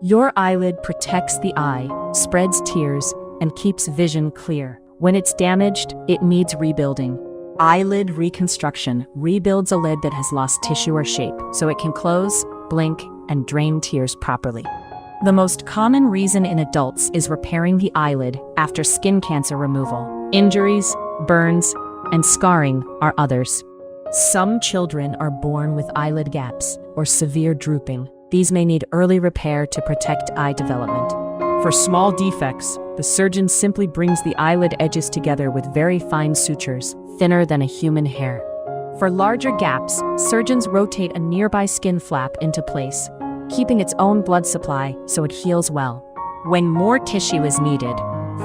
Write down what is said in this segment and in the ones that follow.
Your eyelid protects the eye, spreads tears, and keeps vision clear. When it's damaged, it needs rebuilding. Eyelid reconstruction rebuilds a lid that has lost tissue or shape, so it can close, blink, and drain tears properly. The most common reason in adults is repairing the eyelid after skin cancer removal. Injuries, burns, and scarring are others. Some children are born with eyelid gaps or severe drooping. These may need early repair to protect eye development. For small defects, the surgeon simply brings the eyelid edges together with very fine sutures, thinner than a human hair. For larger gaps, surgeons rotate a nearby skin flap into place, keeping its own blood supply so it heals well. When more tissue is needed,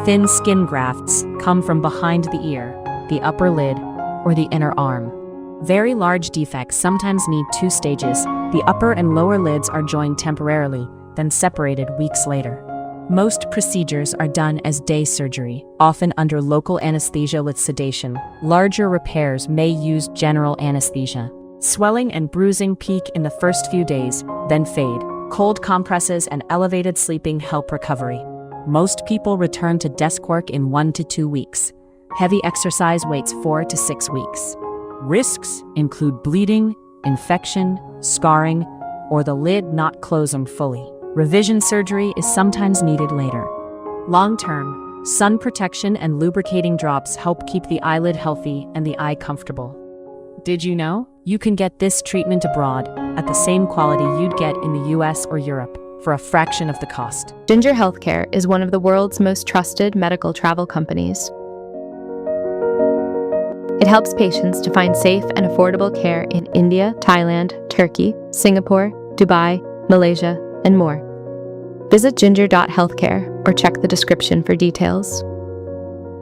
thin skin grafts come from behind the ear, the upper lid, or the inner arm. Very large defects sometimes need 2 stages. The upper and lower lids are joined temporarily, then separated weeks later. Most procedures are done as day surgery, often under local anesthesia with sedation. Larger repairs may use general anesthesia. Swelling and bruising peak in the first few days, then fade. Cold compresses and elevated sleeping help recovery. Most people return to desk work in 1 to 2 weeks. Heavy exercise waits 4 to 6 weeks. Risks include bleeding, infection, scarring, or the lid not closing fully. Revision surgery is sometimes needed later. Long-term, sun protection and lubricating drops help keep the eyelid healthy and the eye comfortable. Did you know? You can get this treatment abroad at the same quality you'd get in the US or Europe for a fraction of the cost. Ginger Healthcare is one of the world's most trusted medical travel companies. It helps patients to find safe and affordable care in India, Thailand, Turkey, Singapore, Dubai, Malaysia, and more. Visit ginger.healthcare or check the description for details.